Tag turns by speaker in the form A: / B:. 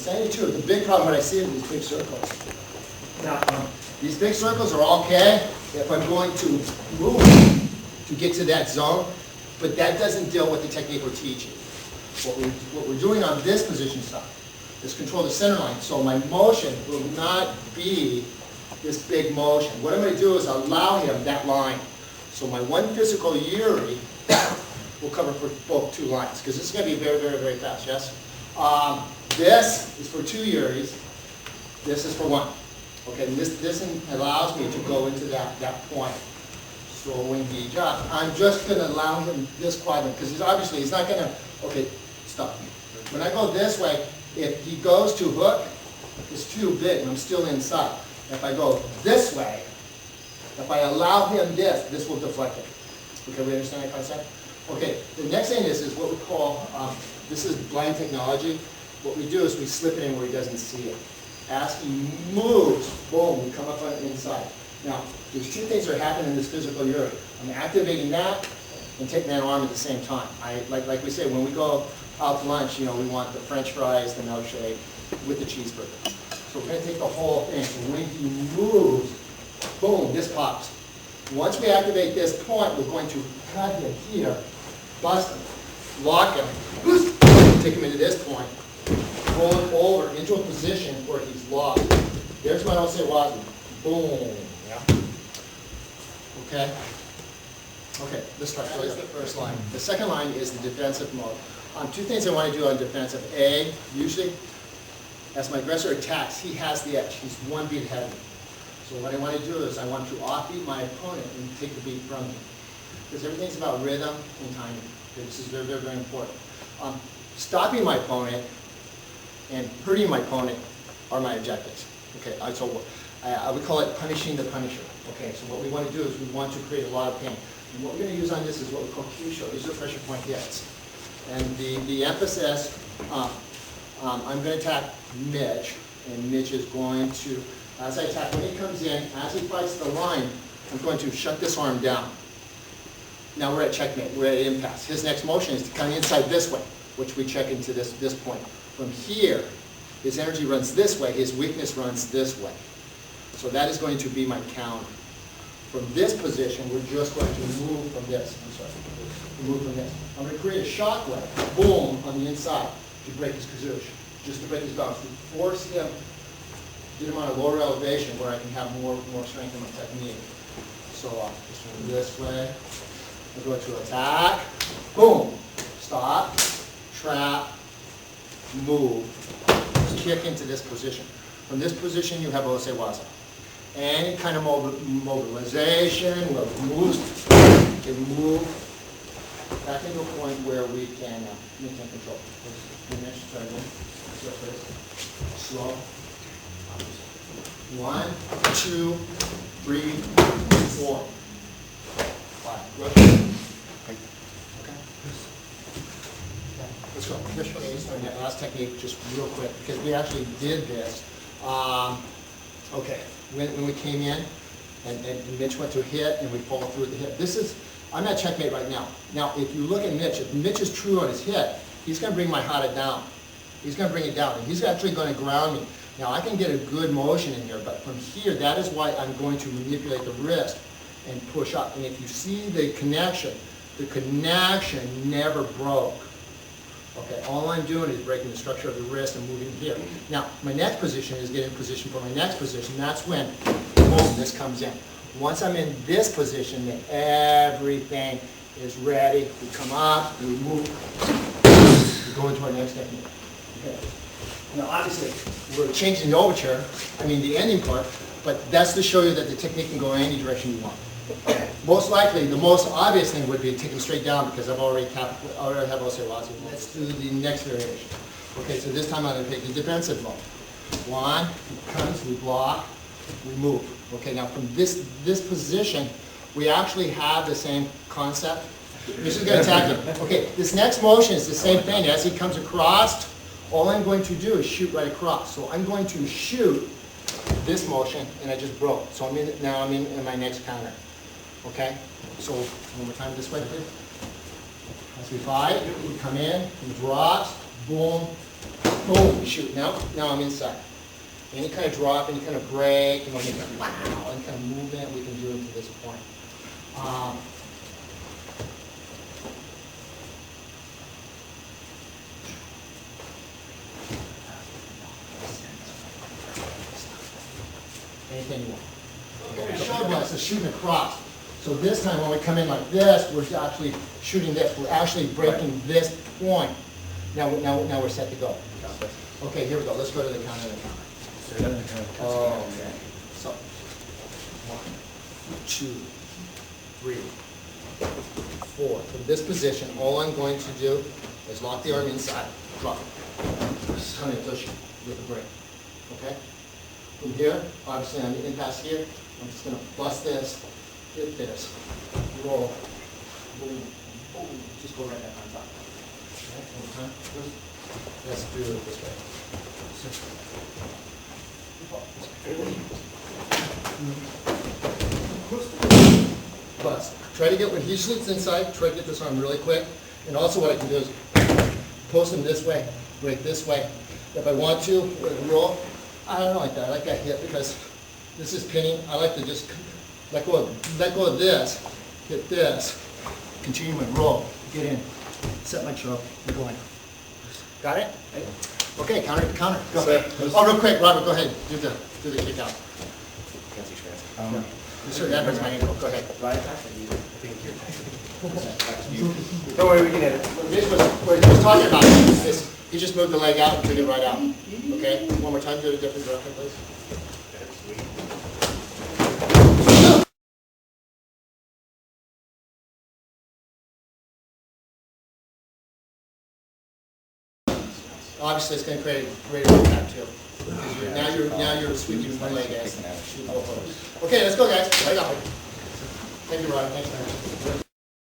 A: saying too, the big problem what I see is these big circles. Now, these big circles are okay if I'm going to move to get to that zone, but that doesn't deal with the technique we're teaching. What we're doing on this position stuff is control the center line, so my motion will not be this big motion. What I'm going to do is allow him that line. So my one physical yuri will cover for both two lines, because this is going to be very, very, very fast, yes? This is for two yuris, this is for one. Okay, and this allows me to go into that point. So when he drops, I'm just going to allow him this quadrant, because he's not going to, okay, stop. When I go this way, if he goes to hook, it's too big and I'm still inside. If I go this way, if I allow him this will deflect it. Okay, we understand that concept? Okay, the next thing is what we call, this is blind technology. What we do is we slip it in where he doesn't see it. As he moves, boom, we come up on the inside. Now, there's two things that are happening in this physical yuri. I'm activating that and taking that arm at the same time. Like we say, when we go out to lunch, we want the French fries, the milkshake, with the cheeseburger. So we're going to take the whole thing. So when he moves, boom, this pops. Once we activate this point, we're going to cut him here, bust him, lock him, take him into this point, roll him over into a position where he's locked. There's my osewazi. Boom. Yeah. Okay. Okay, let's start. That is the first line. The second line is the defensive mode. Two things I want to do on defensive. A, usually, as my aggressor attacks, he has the edge. He's one beat ahead of me. So what I want to do is I want to offbeat my opponent and take the beat from him. Because everything's about rhythm and timing. Okay, this is very, very, very important. Stopping my opponent and hurting my opponent are my objectives. Okay, so I would call it punishing the punisher. Okay, so what we want to do is we want to create a lot of pain. And what we're going to use on this is what we call Kyusho. These are pressure point hits. And the emphasis, I'm going to attack Mitch, and Mitch is going to, as I attack, when he comes in, as he fights the line, I'm going to shut this arm down. Now we're at checkmate, we're at impasse. His next motion is to come inside this way, which we check into this point. From here, his energy runs this way, his weakness runs this way. So that is going to be my counter. From this position, we're just going to move from this. I'm sorry. Move from this. I'm going to create a shockwave, boom, on the inside to break his kazush, just to break his balance, to force him, get him on a lower elevation where I can have more strength in my technique. So just move this way. I'm going to attack, boom, stop, trap, move, just kick into this position. From this position, you have osewaza. Any kind of mobilization, where we can move back into a point where we can control. Finish, try again. Slow. 1, 2, 3, 4, 5. Good. Okay. Let's go. Okay, that last technique, just real quick, because we actually did this. Okay, when we came in, and Mitch went to hit, and we follow through the hit. I'm at checkmate right now. Now, if you look at Mitch, if Mitch is true on his hit, he's going to bring my hata down. He's going to bring it down, and he's actually going to ground me. Now, I can get a good motion in here, but from here, that is why I'm going to manipulate the wrist and push up. And if you see the connection never broke. Okay, all I'm doing is breaking the structure of the wrist and moving here. Now, my next position is getting in position for my next position. That's when, boom, this comes in. Once I'm in this position, then everything is ready. We come up, we move, we go into our next technique. Okay. Now, obviously, we're changing the overture, the ending part, but that's to show you that the technique can go in any direction you want. Okay. Most likely, the most obvious thing would be taken straight down because I've already have osewazi. Let's do the next variation. Okay, so this time I'm going to take the defensive mode. 1, he comes, we block, we move. Okay, now from this position, we actually have the same concept. This is going to attack him. Okay, this next motion is the same thing. As he comes across, all I'm going to do is shoot right across. So I'm going to shoot this motion, and I just broke. So now I'm in my next counter. Okay, so one more time this way, please. As we fight, we come in, he drops, boom, Boom, shoot. Now I'm inside. Any kind of drop, any kind of break, any kind of wow, any kind of movement, we can do it to this point. Anything you want. What we showed was shooting across. So this time when we come in like this, we're actually shooting this. We're actually breaking this point. Now we're set to go. Okay, here we go. Let's go to the counter and the counter. Okay. So 1, 2, 3, 4. From this position, all I'm going to do is lock the arm inside, drop it. Kind of push with a break. Okay? From here, obviously on the impasse here, I'm just going to bust this, hit this, roll, boom, boom, just go right back on top. Okay, one more time. Let's do it this way. Bust. Try to get, when he shoots inside, try to get this arm really quick. And also what I can do is post him this way, break this way. If I want to, roll, I don't like that. I like that hit because this is pinning. I like to just let go of this, hit this, continue my roll, get in, set my choke, and go in. Got it? Okay, counter to counter. Go. Oh, real quick, Robert, go ahead. Do the kick out.
B: Can't see trans.
A: Sure, that hurts my ankle. Go ahead.
B: Right, actually, I think you're Don't worry, we can hit it.
A: This was what he was talking about. This, he just moved the leg out and took it right out. Okay? One more time, do it a different direction, please. Obviously, it's going to create a great impact too. Now you're sweeping my leg as. Okay, let's go, guys. Right up. Thank you, Rod. Thanks, man.